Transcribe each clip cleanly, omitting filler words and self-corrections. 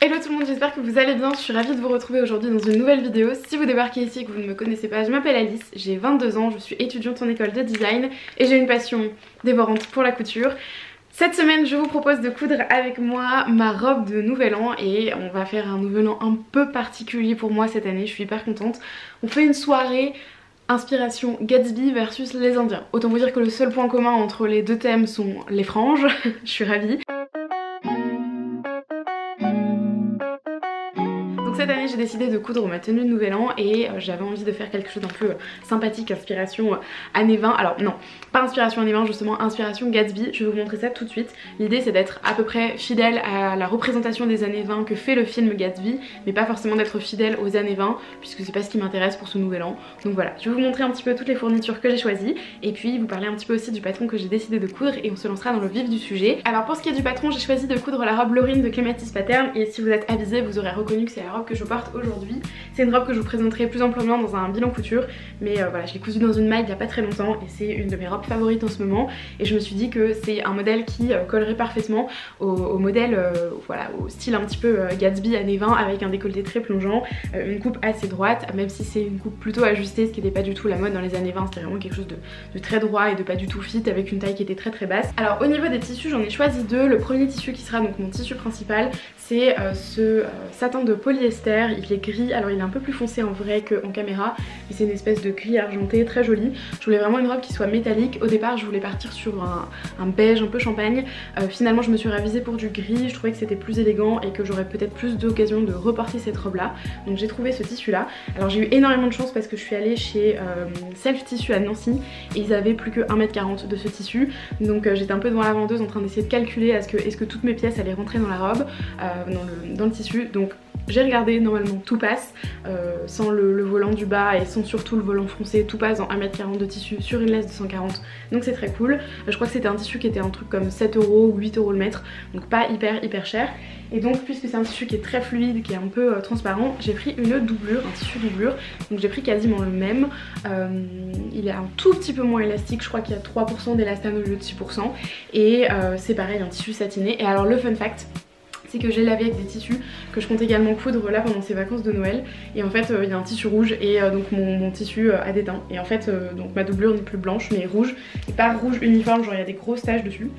Hello tout le monde, j'espère que vous allez bien, je suis ravie de vous retrouver aujourd'hui dans une nouvelle vidéo. Si vous débarquez ici et que vous ne me connaissez pas, je m'appelle Alice, j'ai 22 ans, je suis étudiante en école de design et j'ai une passion dévorante pour la couture. Cette semaine je vous propose de coudre avec moi ma robe de nouvel an et on va faire un nouvel an un peu particulier pour moi cette année, je suis hyper contente. On fait une soirée inspiration Gatsby versus les Indiens. Autant vous dire que le seul point commun entre les deux thèmes sont les franges, je suis ravie. Cette année j'ai décidé de coudre ma tenue de nouvel an et j'avais envie de faire quelque chose d'un peu sympathique, inspiration années 20. Alors non, pas inspiration années 20 justement, inspiration Gatsby, je vais vous montrer ça tout de suite. L'idée c'est d'être à peu près fidèle à la représentation des années 20 que fait le film Gatsby, mais pas forcément d'être fidèle aux années 20 puisque c'est pas ce qui m'intéresse pour ce nouvel an. Donc voilà, je vais vous montrer un petit peu toutes les fournitures que j'ai choisies et puis vous parler un petit peu aussi du patron que j'ai décidé de coudre et on se lancera dans le vif du sujet. Alors pour ce qui est du patron, j'ai choisi de coudre la robe Laurine de Clematis Pattern et si vous êtes avisé vous aurez reconnu que c'est la robe que je porte aujourd'hui. C'est une robe que je vous présenterai plus amplement dans un bilan couture, mais voilà, je l'ai cousue dans une maille il n'y a pas très longtemps et c'est une de mes robes favorites en ce moment et je me suis dit que c'est un modèle qui collerait parfaitement au modèle, voilà, au style un petit peu Gatsby années 20 avec un décolleté très plongeant, une coupe assez droite, même si c'est une coupe plutôt ajustée, ce qui n'était pas du tout la mode dans les années 20, c'était vraiment quelque chose de très droit et de pas du tout fit avec une taille qui était très basse. Alors au niveau des tissus, j'en ai choisi deux. Le premier tissu qui sera donc mon tissu principal, c'est ce satin de polyester, il est gris, alors il est un peu plus foncé en vrai qu'en caméra, mais c'est une espèce de gris argenté très joli. Je voulais vraiment une robe qui soit métallique, au départ je voulais partir sur un beige un peu champagne, finalement je me suis ravisée pour du gris, je trouvais que c'était plus élégant et que j'aurais peut-être plus d'occasion de reporter cette robe là, donc j'ai trouvé ce tissu là. Alors j'ai eu énormément de chance parce que je suis allée chez Self Tissu à Nancy et ils avaient plus que 1,40 m de ce tissu, donc j'étais un peu devant la vendeuse en train d'essayer de calculer est-ce que toutes mes pièces allaient rentrer dans la robe, dans le tissu, donc j'ai regardé, normalement tout passe, sans le volant du bas et sans surtout le volant foncé, tout passe dans 1,40 m de tissu sur une laisse de 140, donc c'est très cool. Je crois que c'était un tissu qui était un truc comme 7 € ou 8 € le mètre, donc pas hyper cher. Et donc puisque c'est un tissu qui est très fluide, qui est un peu transparent, j'ai pris une doublure, un tissu doublure, donc j'ai pris quasiment le même. Il est un tout petit peu moins élastique, je crois qu'il y a 3% d'élastane au lieu de 6%, et c'est pareil, un tissu satiné. Et alors le fun fact, c'est que j'ai lavé avec des tissus que je compte également coudre là pendant ces vacances de Noël, et en fait il y a un tissu rouge et donc mon tissu a déteint, et en fait donc ma doublure n'est plus blanche mais rouge, et pas rouge uniforme, genre il y a des grosses taches dessus.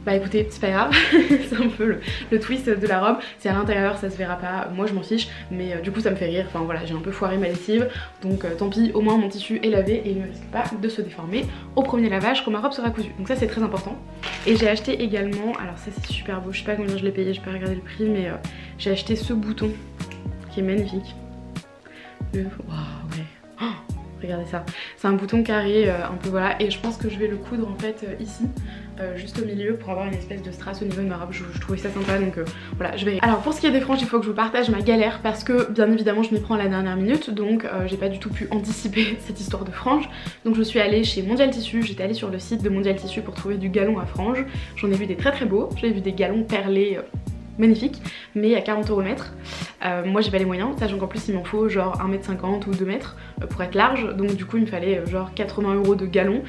Bah écoutez, c'est pas grave, c'est un peu le twist de la robe, c'est à l'intérieur, ça se verra pas, moi je m'en fiche, mais du coup ça me fait rire, enfin voilà, j'ai un peu foiré ma lessive, donc tant pis, au moins mon tissu est lavé et il ne risque pas de se déformer au premier lavage quand ma robe sera cousue, donc ça c'est très important. Et j'ai acheté également, alors ça c'est super beau, je sais pas combien je l'ai payé, je peux regarder le prix, mais j'ai acheté ce bouton qui est magnifique. Waouh, ouais. Oh, regardez ça, c'est un bouton carré un peu voilà, et je pense que je vais le coudre en fait ici, juste au milieu pour avoir une espèce de strass au niveau de ma robe. Je trouvais ça sympa, donc voilà, je vais. Alors pour ce qui est des franges, il faut que je vous partage ma galère parce que bien évidemment je m'y prends à la dernière minute, donc j'ai pas du tout pu anticiper cette histoire de franges. Donc je suis allée chez Mondial Tissu, j'étais allée sur le site de Mondial Tissu pour trouver du galon à franges. J'en ai vu des très beaux, j'ai vu des galons perlés magnifique, mais à 40 € le mètre. Moi j'ai pas les moyens, sachant qu'en plus il m'en faut genre 1,50 m ou 2 mètres pour être large, donc du coup il me fallait genre 80 € de galon.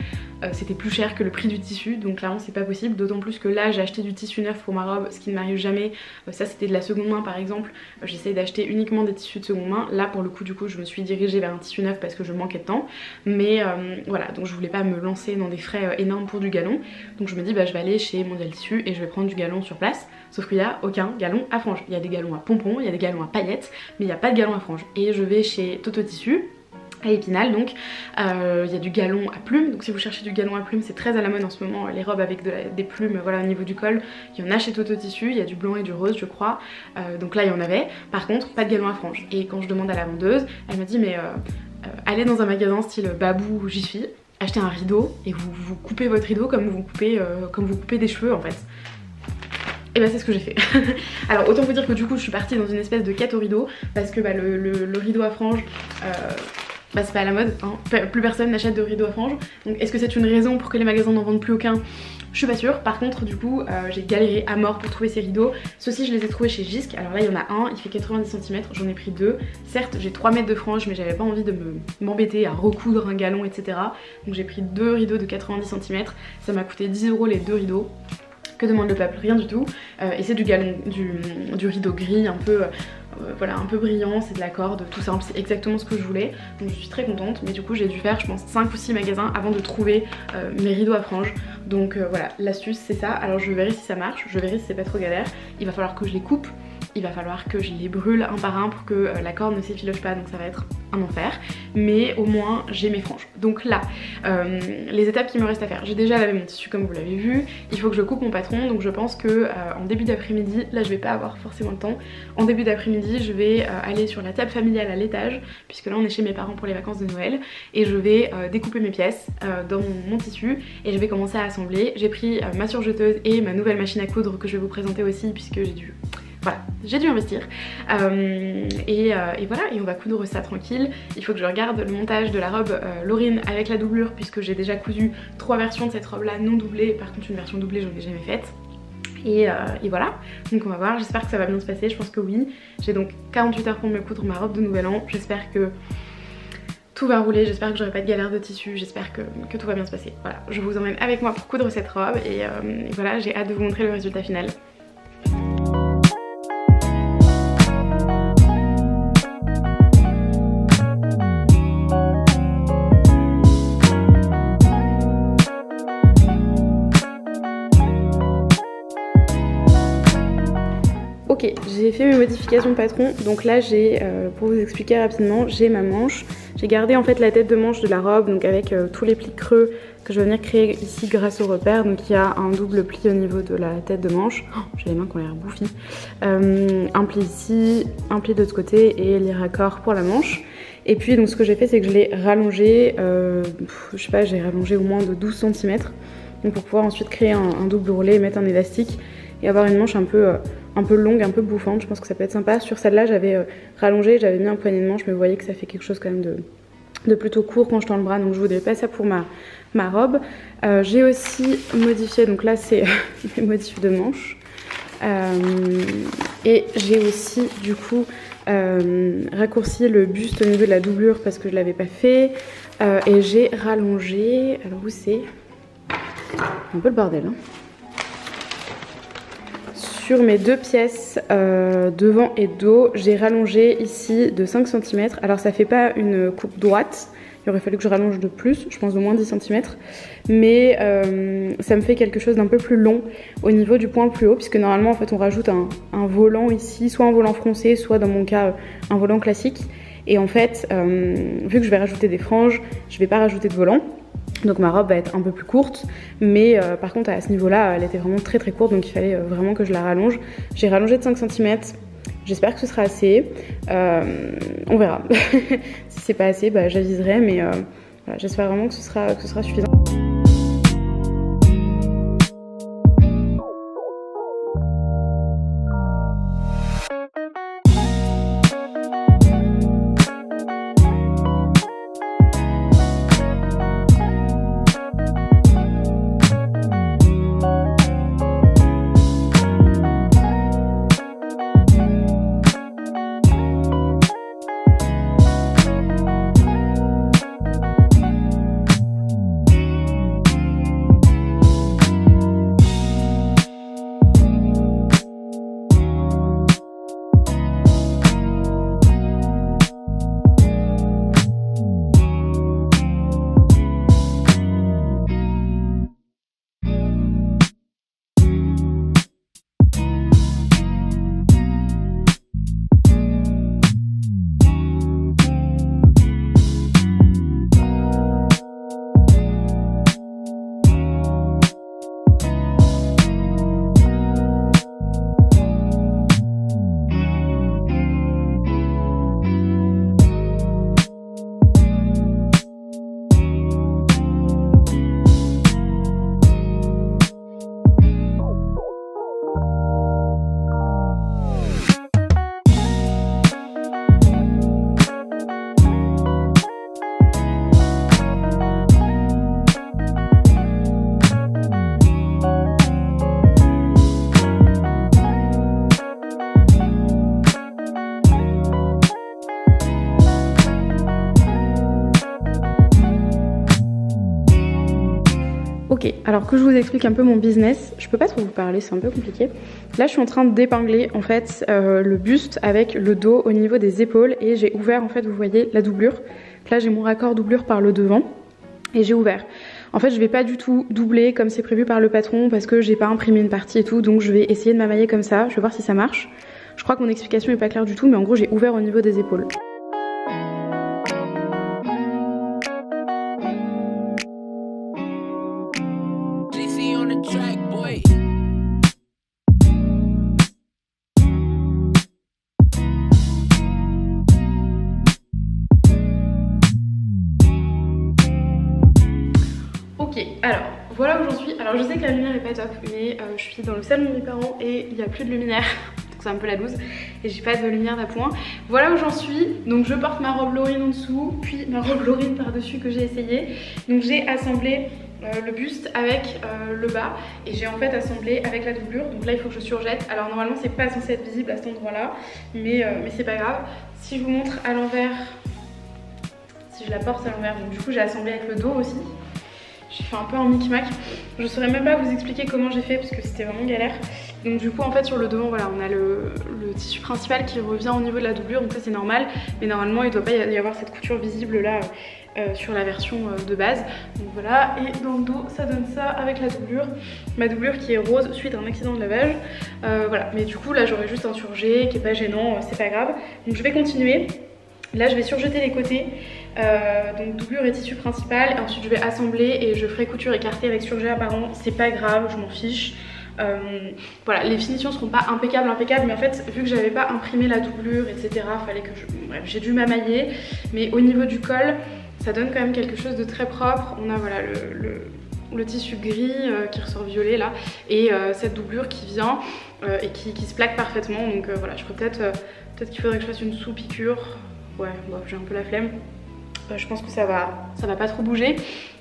C'était plus cher que le prix du tissu, donc clairement c'est pas possible, d'autant plus que là j'ai acheté du tissu neuf pour ma robe, ce qui ne m'arrive jamais. Ça c'était de la seconde main par exemple, j'essaye d'acheter uniquement des tissus de seconde main. Là pour le coup du coup je me suis dirigée vers un tissu neuf parce que je manquais de temps, mais voilà, donc je voulais pas me lancer dans des frais énormes pour du galon, donc je me dis bah je vais aller chez Mondial Tissu et je vais prendre du galon sur place, sauf qu'il y a aucun galon à franges. Il y a des galons à pompons, il y a des galons à paillettes, mais il n'y a pas de galon à franges. Et je vais chez Toto Tissu à Épinal, donc il y a du galon à plumes, donc si vous cherchez du galon à plumes c'est très à la mode en ce moment, les robes avec des plumes voilà au niveau du col, il y en a chez Toto Tissu, il y a du blanc et du rose je crois, donc là il y en avait, par contre pas de galon à franges. Et quand je demande à la vendeuse, elle me dit mais allez dans un magasin style Babou ou Jiffy, achetez un rideau et vous coupez votre rideau comme vous coupez des cheveux en fait. Et bah c'est ce que j'ai fait. Alors autant vous dire que du coup je suis partie dans une espèce de quête au rideau parce que bah, le rideau à franges bah c'est pas à la mode, hein. Plus personne n'achète de rideau à franges. Donc est-ce que c'est une raison pour que les magasins n'en vendent plus aucun? Je suis pas sûre. Par contre du coup j'ai galéré à mort pour trouver ces rideaux. Ceux-ci je les ai trouvés chez Jisc. Alors là il y en a un, il fait 90 cm, j'en ai pris deux. Certes j'ai 3 mètres de franges mais j'avais pas envie de m'embêter à recoudre un galon etc. Donc j'ai pris deux rideaux de 90 cm. Ça m'a coûté 10 € les deux rideaux. que demande le peuple, rien du tout. Et c'est du rideau gris un peu voilà, un peu brillant, c'est de la corde, tout simple, c'est exactement ce que je voulais. Donc je suis très contente, mais du coup j'ai dû faire je pense 5 ou 6 magasins avant de trouver mes rideaux à franges. Donc voilà, l'astuce c'est ça. Alors je verrai si ça marche, je verrai si c'est pas trop galère. Il va falloir que je les coupe, il va falloir que je les brûle un par un pour que la corde ne s'effiloche pas, donc ça va être un enfer. Mais au moins j'ai mes franges. Donc là, les étapes qui me restent à faire. J'ai déjà lavé mon tissu comme vous l'avez vu. Il faut que je coupe mon patron, donc je pense que en début d'après-midi, là je vais pas avoir forcément le temps. En début d'après-midi, je vais aller sur la table familiale à l'étage, puisque là on est chez mes parents pour les vacances de Noël, et je vais découper mes pièces dans mon tissu et je vais commencer à assembler. J'ai pris ma surjeteuse et ma nouvelle machine à coudre que je vais vous présenter aussi, puisque j'ai dû investir et voilà, et on va coudre ça tranquille. Il faut que je regarde le montage de la robe Laurine avec la doublure, puisque j'ai déjà cousu 3 versions de cette robe là non doublée. Par contre une version doublée j'en ai jamais faite. Et voilà, donc on va voir, j'espère que ça va bien se passer, je pense que oui. J'ai donc 48 heures pour me coudre ma robe de nouvel an, j'espère que tout va rouler, j'espère que j'aurai pas de galère de tissu, j'espère que tout va bien se passer. Voilà, je vous emmène avec moi pour coudre cette robe et voilà, j'ai hâte de vous montrer le résultat final. Ok, j'ai fait mes modifications de patron, donc là j'ai, pour vous expliquer rapidement, j'ai ma manche. J'ai gardé en fait la tête de manche de la robe, donc avec tous les plis creux que je vais venir créer ici grâce au repère. Donc il y a un double pli au niveau de la tête de manche. Oh, j'ai les mains qui ont l'air bouffies. Un pli ici, un pli de l'autre côté et les raccords pour la manche. Et puis donc ce que j'ai fait c'est que je l'ai rallongé, je sais pas, j'ai rallongé au moins de 12 cm. Donc pour pouvoir ensuite créer un double ourlet, mettre un élastique et avoir une manche un peu longue, un peu bouffante. Je pense que ça peut être sympa. Sur celle-là, j'avais rallongé, j'avais mis un poignet de manche, mais vous voyez que ça fait quelque chose quand même de plutôt court quand je tends le bras, donc je voudrais pas ça pour ma robe. J'ai aussi modifié, donc là c'est les modifs de manche. Et j'ai aussi du coup raccourci le buste au niveau de la doublure parce que je l'avais pas fait. Et j'ai rallongé, alors où c'est un peu le bordel, hein. Sur mes deux pièces devant et dos, j'ai rallongé ici de 5 cm. Alors ça fait pas une coupe droite, il aurait fallu que je rallonge de plus, je pense de moins 10 cm. Mais ça me fait quelque chose d'un peu plus long au niveau du point le plus haut, puisque normalement en fait on rajoute un volant ici, soit un volant froncé, soit dans mon cas un volant classique. Et en fait, vu que je vais rajouter des franges, je vais pas rajouter de volant. Donc ma robe va être un peu plus courte, mais par contre à ce niveau-là, elle était vraiment très courte, donc il fallait vraiment que je la rallonge. J'ai rallongé de 5 cm, j'espère que ce sera assez, on verra. Si c'est pas assez, bah, j'aviserai, mais voilà, j'espère vraiment que ce sera suffisant. Ok, alors que je vous explique un peu mon business, je peux pas trop vous parler, c'est un peu compliqué. Là je suis en train d'épingler en fait le buste avec le dos au niveau des épaules et j'ai ouvert en fait, vous voyez, la doublure. Là j'ai mon raccord doublure par le devant et j'ai ouvert. En fait je vais pas du tout doubler comme c'est prévu par le patron parce que j'ai pas imprimé une partie et tout, donc je vais essayer de m'amailler comme ça, je vais voir si ça marche. Je crois que mon explication est pas claire du tout, mais en gros j'ai ouvert au niveau des épaules. Ok, alors voilà où j'en suis. Alors je sais que la lumière est pas top, mais je suis dans le salon de mes parents et il n'y a plus de luminaire, donc c'est un peu la loose et j'ai pas de lumière d'appoint. Voilà où j'en suis. Donc je porte ma robe Laurine en dessous, puis ma robe Laurine par dessus que j'ai essayé. Donc j'ai assemblé le buste avec le bas et j'ai en fait assemblé avec la doublure. Donc là il faut que je surjette. Alors normalement c'est pas censé être visible à cet endroit là, mais c'est pas grave. Si je vous montre à l'envers, si je la porte à l'envers, donc du coup j'ai assemblé avec le dos aussi. J'ai fait un peu un micmac. Je saurais même pas vous expliquer comment j'ai fait parce que c'était vraiment galère. Donc du coup en fait sur le devant voilà on a le tissu principal qui revient au niveau de la doublure, donc ça c'est normal. Mais normalement il doit pas y avoir cette couture visible là sur la version de base. Donc voilà, et dans le dos ça donne ça avec la doublure. Ma doublure qui est rose suite à un accident de lavage. Voilà, mais du coup là j'aurais juste un surjet qui est pas gênant, c'est pas grave. Donc je vais continuer. Là je vais surjeter les côtés, donc doublure et tissu principal, et ensuite je vais assembler et je ferai couture écartée avec surjet apparent, c'est pas grave, je m'en fiche. Voilà, les finitions seront pas impeccables, mais en fait vu que j'avais pas imprimé la doublure etc, fallait que bref, j'ai dû m'amailler, mais au niveau du col ça donne quand même quelque chose de très propre. On a voilà le tissu gris qui ressort violet là, et cette doublure qui vient et qui se plaque parfaitement, donc voilà, je ferai peut-être qu'il faudrait que je fasse une sous-piqûre. Ouais, bon, j'ai un peu la flemme. Je pense que ça va pas trop bouger.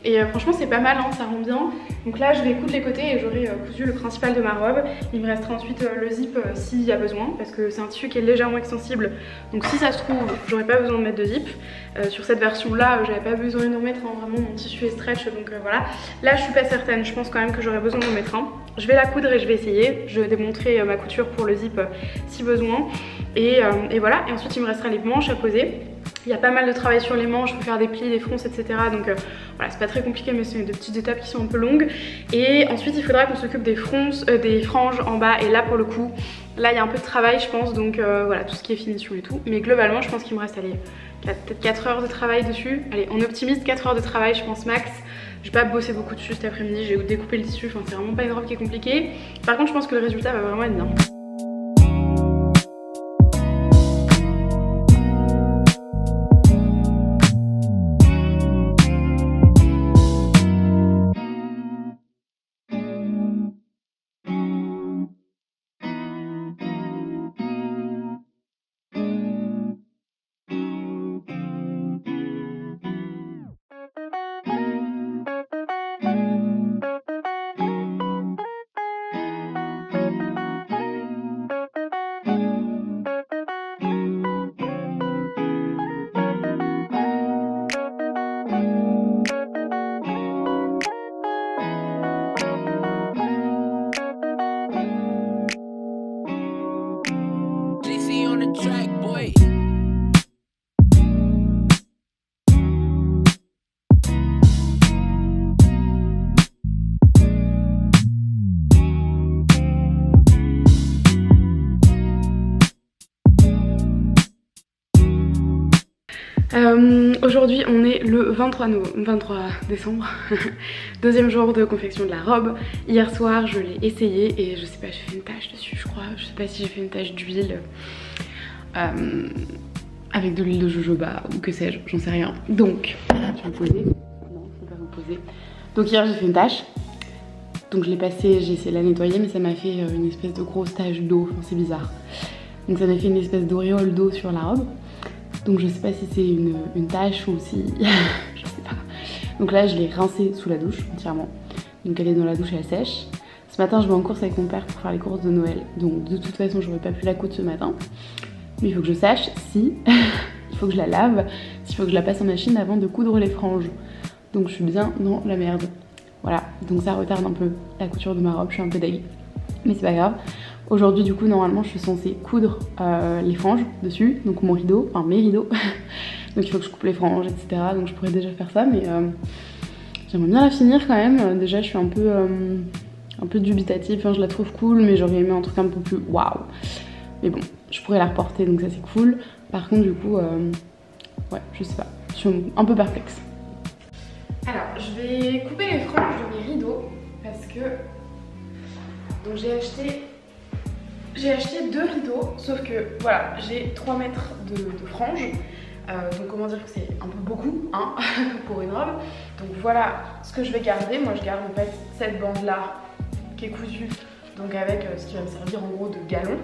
Et franchement c'est pas mal, hein, ça rend bien. Donc là je vais coudre les côtés et j'aurai cousu le principal de ma robe. Il me restera ensuite le zip s'il y a besoin, parce que c'est un tissu qui est légèrement extensible. Donc si ça se trouve j'aurais pas besoin de mettre de zip. Sur cette version là j'avais pas besoin d'en mettre, hein, vraiment mon tissu est stretch, donc voilà. Là je suis pas certaine, je pense quand même que j'aurais besoin d'en mettre un. Je vais la coudre et je vais essayer. Je vais démontrer ma couture pour le zip si besoin. Et voilà, et ensuite il me restera les manches à poser. Il y a pas mal de travail sur les manches, je peux faire des plis, des fronces, etc. Donc voilà, c'est pas très compliqué, mais c'est des petites étapes qui sont un peu longues. Et ensuite il faudra qu'on s'occupe des franges en bas, et là pour le coup, là il y a un peu de travail je pense, donc voilà, tout ce qui est finition et tout. Mais globalement je pense qu'il me reste peut-être 4 heures de travail dessus. Allez, on optimise 4 heures de travail je pense max. J'ai pas bossé beaucoup dessus cet après-midi, j'ai découpé le tissu, enfin c'est vraiment pas une robe qui est compliquée. Par contre je pense que le résultat va vraiment être bien. Aujourd'hui on est le 23 décembre, deuxième jour de confection de la robe. Hier soir je l'ai essayé et je sais pas, j'ai fait une tache dessus je crois, je sais pas si j'ai fait une tache d'huile avec de l'huile de jojoba ou que sais-je, j'en sais rien. Donc, je vais me poser, non je peux pas me poser. Donc hier j'ai fait une tache, donc je l'ai passée, j'ai essayé de la nettoyer mais ça m'a fait une espèce de grosse tache d'eau, enfin c'est bizarre. Donc ça m'a fait une espèce d'auréole d'eau sur la robe. Donc je sais pas si c'est une tache ou si... je sais pas. Donc là je l'ai rincée sous la douche entièrement. Donc elle est dans la douche et elle sèche. Ce matin je vais en course avec mon père pour faire les courses de Noël. Donc de toute façon j'aurais pas pu la coudre ce matin. Mais il faut que je sache si il faut que je la lave, s'il faut que je la passe en machine avant de coudre les franges. Donc je suis bien dans la merde. Voilà, donc ça retarde un peu la couture de ma robe, je suis un peu deg, mais c'est pas grave. Aujourd'hui du coup normalement je suis censée coudre les franges dessus, donc mon rideau, enfin mes rideaux. Donc il faut que je coupe les franges, etc. Donc je pourrais déjà faire ça, mais j'aimerais bien la finir quand même. Déjà je suis un peu dubitative, enfin, je la trouve cool, mais j'aurais aimé un truc un peu plus waouh. Mais bon, je pourrais la reporter, donc ça c'est cool. Par contre du coup, ouais, je sais pas, je suis un peu perplexe. Alors, je vais couper les franges de mes rideaux parce que donc j'ai acheté 2 rideaux, sauf que voilà, j'ai 3 mètres de franges. Donc comment dire que c'est un peu beaucoup hein, pour une robe. Donc voilà ce que je vais garder. Moi je garde en fait cette bande là qui est cousue, donc avec ce qui va me servir en gros de galon.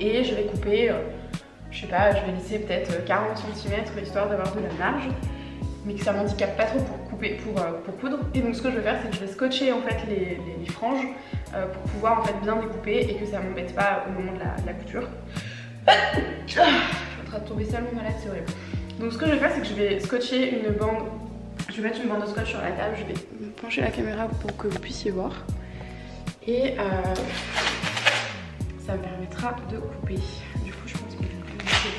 Et je vais couper, je sais pas, je vais laisser peut-être 40 cm histoire d'avoir de la marge, mais que ça m'handicape pas trop pour couper, pour coudre. Et donc ce que je vais faire, c'est que je vais scotcher en fait les franges pour pouvoir en fait bien découper et que ça m'embête pas au moment de la couture. Je suis en train de tomber salement malade, c'est horrible. Donc ce que je vais faire, c'est que je vais scotcher une bande. Je vais mettre une bande de scotch sur la table. Je vais me pencher la caméra pour que vous puissiez voir. Et ça me permettra de couper. Du coup, je pense que je vais commencer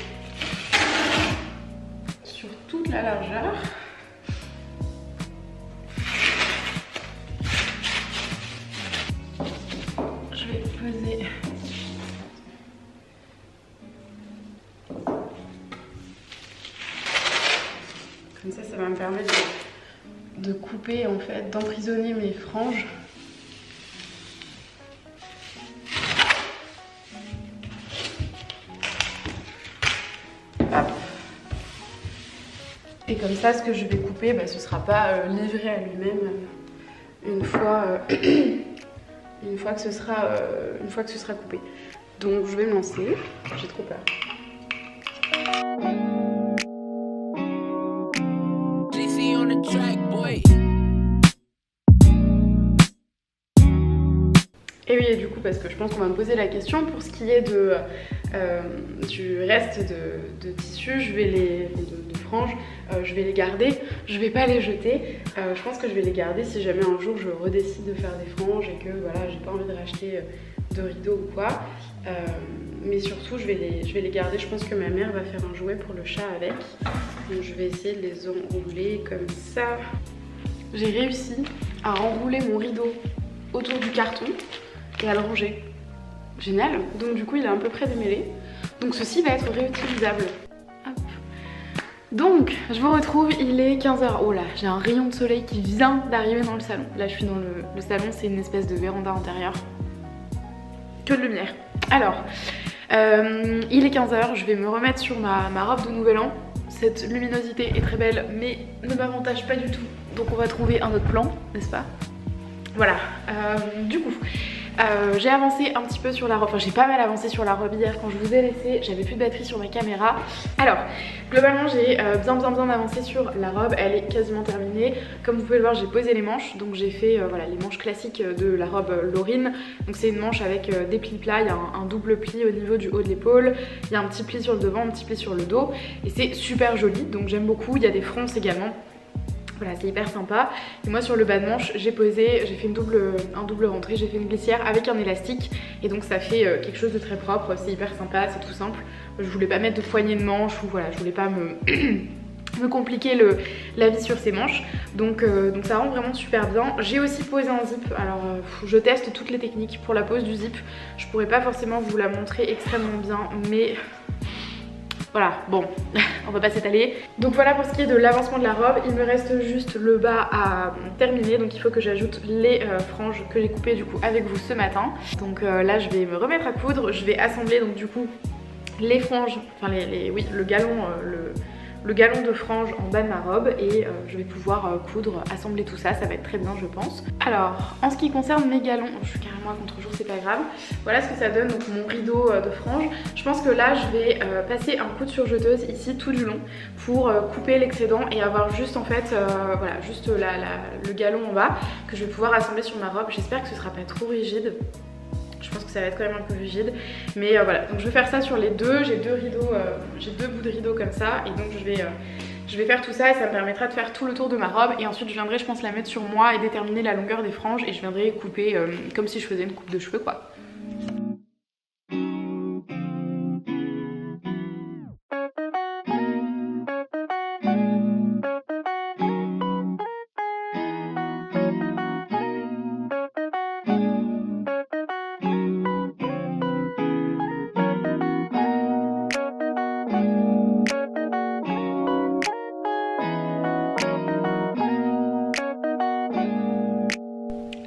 sur toute la largeur. Je vais poser. Comme ça va me permettre de couper en fait, d'emprisonner mes franges. Hop. Et comme ça, ce que je vais couper, ce sera pas livré à lui-même une fois que ce sera coupé. Donc je vais me lancer. J'ai trop peur. Et oui, et du coup, parce que je pense qu'on va me poser la question, pour ce qui est du reste de tissu, de franges, je vais les garder, je vais pas les jeter. Je pense que je vais les garder si jamais un jour je redécide de faire des franges et que voilà, j'ai pas envie de racheter de rideaux ou quoi. Mais surtout, je vais les garder. Je pense que ma mère va faire un jouet pour le chat avec. Donc je vais essayer de les enrouler comme ça. J'ai réussi à enrouler mon rideau autour du carton et à le ranger. Génial. Donc du coup il est à peu près démêlé. Donc ceci va être réutilisable. Hop. Donc je vous retrouve, il est 15 h. Oh là, j'ai un rayon de soleil qui vient d'arriver dans le salon. Là je suis dans le salon, c'est une espèce de véranda intérieure. Que de lumière. Alors, il est 15 h, je vais me remettre sur ma robe de nouvel an. Cette luminosité est très belle mais ne m'avantage pas du tout. Donc on va trouver un autre plan, n'est-ce pas? Voilà, du coup, j'ai avancé un petit peu sur la robe, enfin j'ai pas mal avancé sur la robe hier quand je vous ai laissé, j'avais plus de batterie sur ma caméra. Alors, globalement j'ai bien avancé sur la robe, elle est quasiment terminée. Comme vous pouvez le voir, j'ai posé les manches, donc j'ai fait voilà, les manches classiques de la robe Laurine. Donc c'est une manche avec des plis plats, il y a un double pli au niveau du haut de l'épaule, il y a un petit pli sur le devant, un petit pli sur le dos, et c'est super joli, donc j'aime beaucoup, il y a des fronces également. Voilà, c'est hyper sympa. Et moi sur le bas de manche, j'ai fait un double rentrée, j'ai fait une glissière avec un élastique. Et donc ça fait quelque chose de très propre, c'est hyper sympa, c'est tout simple. Je voulais pas mettre de poignée de manche ou voilà, je voulais pas me compliquer la vie sur ces manches. Donc ça rend vraiment super bien. J'ai aussi posé un zip. Alors je teste toutes les techniques pour la pose du zip. Je pourrais pas forcément vous la montrer extrêmement bien, mais... Voilà, bon, on va pas s'étaler. Donc voilà pour ce qui est de l'avancement de la robe. Il me reste juste le bas à terminer. Donc il faut que j'ajoute les franges que j'ai coupées du coup avec vous ce matin. Donc là je vais me remettre à coudre. Je vais assembler donc du coup les franges, enfin oui, le galon de franges en bas de ma robe. Et je vais pouvoir coudre, assembler tout ça. Ça va être très bien je pense. Alors en ce qui concerne mes galons, je suis carrément à contre-jour, c'est pas grave. Voilà ce que ça donne, donc mon rideau de franges. Je pense que là je vais passer un coup de surjeteuse ici tout du long pour couper l'excédent et avoir juste en fait voilà, juste le galon en bas que je vais pouvoir assembler sur ma robe. J'espère que ce sera pas trop rigide. Je pense que ça va être quand même un peu rigide, mais voilà, donc je vais faire ça sur les deux. J'ai deux rideaux, j'ai deux bouts de rideau comme ça, et donc je vais Je vais faire tout ça et ça me permettra de faire tout le tour de ma robe et ensuite je viendrai je pense la mettre sur moi et déterminer la longueur des franges et je viendrai couper comme si je faisais une coupe de cheveux quoi.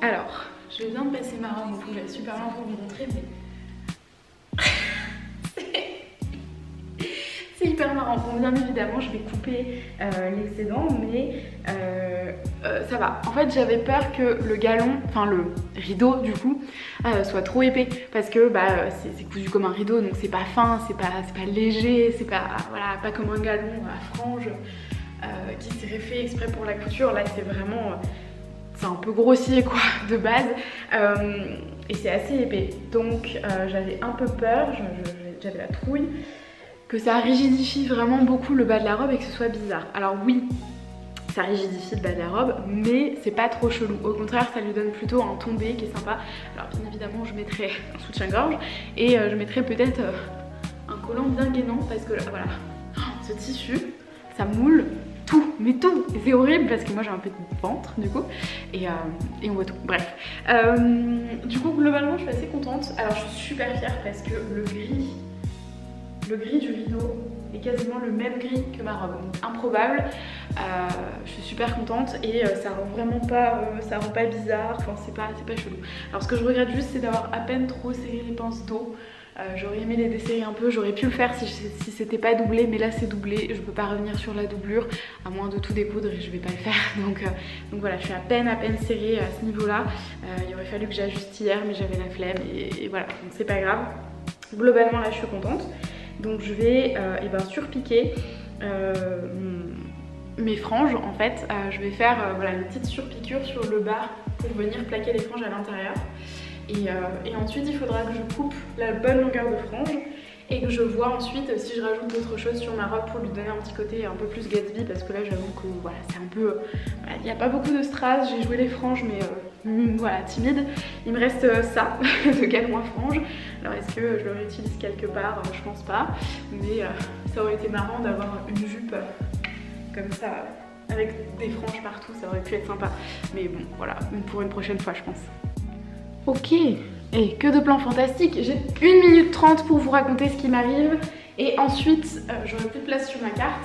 Alors, je viens de passer ma robe, donc je vais super loin pour vous montrer, mais c'est hyper marrant. Bon, bien évidemment, je vais couper l'excédent, mais ça va. En fait, j'avais peur que le galon, enfin le rideau du coup, soit trop épais parce que c'est cousu comme un rideau, donc c'est pas fin, c'est pas léger, c'est pas voilà, pas comme un galon à franges qui serait fait exprès pour la couture. Là, c'est vraiment c'est un peu grossier quoi de base et c'est assez épais donc j'avais un peu peur, j'avais la trouille que ça rigidifie vraiment beaucoup le bas de la robe et que ce soit bizarre. Alors oui, ça rigidifie le bas de la robe mais c'est pas trop chelou, au contraire ça lui donne plutôt un tombé qui est sympa. Alors bien évidemment je mettrai un soutien-gorge et je mettrai peut-être un collant bien gainant parce que là, voilà, ce tissu ça moule tout, mais tout, c'est horrible parce que moi j'ai un peu de ventre du coup et on voit tout, bref. Du coup globalement je suis assez contente. Alors je suis super fière parce que le gris du rideau est quasiment le même gris que ma robe, donc improbable. Je suis super contente et ça rend vraiment pas, ça rend pas bizarre, enfin c'est pas chelou. Alors ce que je regrette juste c'est d'avoir à peine trop serré les pinces d'eau. J'aurais aimé les desserrer un peu, j'aurais pu le faire si c'était pas doublé, mais là c'est doublé, je peux pas revenir sur la doublure à moins de tout découdre et je vais pas le faire. Donc voilà, je suis à peine surprisée à ce niveau là. Il aurait fallu que j'ajuste hier mais j'avais la flemme et voilà, donc c'est pas grave. Globalement là je suis contente. Donc je vais surpiquer mes franges en fait. Je vais faire voilà, une petite surpiqûre sur le bas pour venir plaquer les franges à l'intérieur. Et ensuite il faudra que je coupe la bonne longueur de frange et que je vois ensuite si je rajoute d'autres choses sur ma robe pour lui donner un petit côté un peu plus Gatsby parce que là j'avoue que voilà c'est un peu, il n'y a pas beaucoup de strass, j'ai joué les franges mais voilà timide. Il me reste ça de galon à franges. Alors est-ce que je le réutilise quelque part? Je pense pas, mais ça aurait été marrant d'avoir une jupe comme ça avec des franges partout, ça aurait pu être sympa, mais bon voilà, pour une prochaine fois je pense. Ok, et que de plans fantastiques. J'ai 1 minute 30 pour vous raconter ce qui m'arrive et ensuite j'aurai plus de place sur ma carte.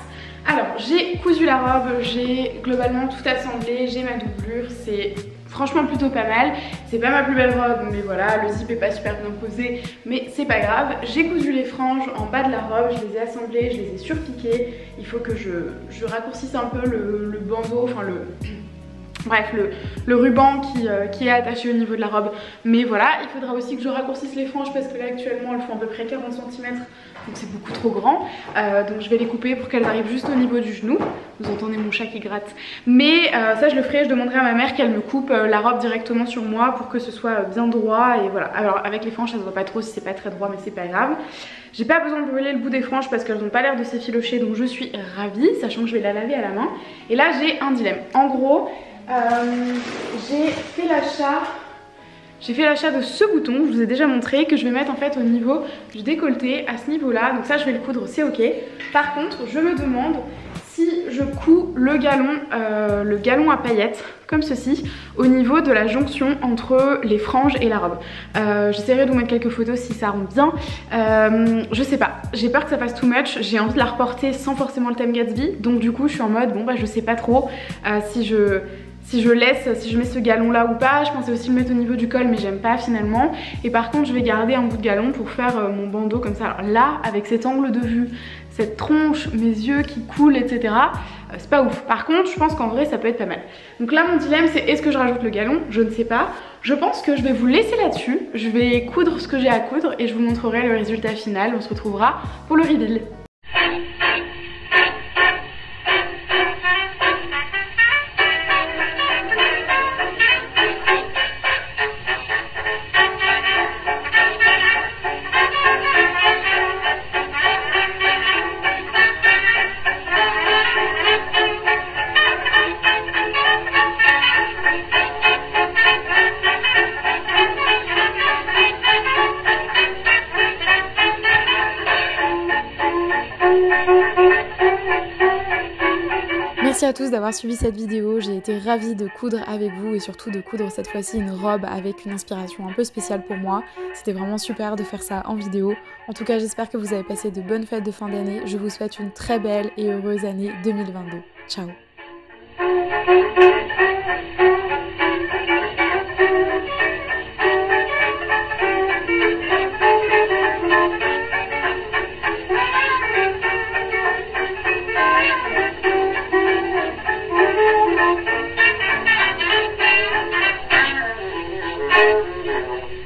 Alors j'ai cousu la robe, j'ai globalement tout assemblé, j'ai ma doublure, c'est franchement plutôt pas mal. C'est pas ma plus belle robe mais voilà, le zip est pas super bien posé mais c'est pas grave. J'ai cousu les franges en bas de la robe, je les ai assemblées, je les ai surpiquées. Il faut que je raccourcisse un peu le bandeau, enfin bref, le ruban qui est attaché au niveau de la robe. Mais voilà, il faudra aussi que je raccourcisse les franges parce que là actuellement elles font à peu près 40 cm. Donc c'est beaucoup trop grand. Donc je vais les couper pour qu'elles arrivent juste au niveau du genou. Vous entendez mon chat qui gratte. Mais ça je le ferai, je demanderai à ma mère qu'elle me coupe la robe directement sur moi pour que ce soit bien droit. Et voilà, alors avec les franges ça se voit pas trop si c'est pas très droit mais c'est pas grave. J'ai pas besoin de brûler le bout des franges parce qu'elles n'ont pas l'air de s'effilocher. Donc je suis ravie, sachant que je vais la laver à la main. Et là j'ai un dilemme. En gros, j'ai fait l'achat de ce bouton, je vous ai déjà montré, que je vais mettre en fait au niveau du décolleté, à ce niveau là, donc ça je vais le coudre, c'est ok. Par contre je me demande si je couds le galon à paillettes comme ceci au niveau de la jonction entre les franges et la robe. J'essaierai de vous mettre quelques photos si ça rend bien. Je sais pas, j'ai peur que ça fasse too much, j'ai envie de la reporter sans forcément le thème Gatsby, donc du coup je suis en mode bon bah je sais pas trop si je mets ce galon là ou pas. Je pensais aussi le mettre au niveau du col mais j'aime pas finalement. Et par contre je vais garder un bout de galon pour faire mon bandeau comme ça. Alors là avec cet angle de vue, cette tronche, mes yeux qui coulent etc, c'est pas ouf. Par contre je pense qu'en vrai ça peut être pas mal. Donc là mon dilemme c'est est-ce que je rajoute le galon? Je ne sais pas. Je pense que je vais vous laisser là-dessus. Je vais coudre ce que j'ai à coudre et je vous montrerai le résultat final. On se retrouvera pour le reveal. Merci à tous d'avoir suivi cette vidéo, j'ai été ravie de coudre avec vous et surtout de coudre cette fois-ci une robe avec une inspiration un peu spéciale pour moi. C'était vraiment super de faire ça en vidéo. En tout cas, j'espère que vous avez passé de bonnes fêtes de fin d'année. Je vous souhaite une très belle et heureuse année 2022. Ciao!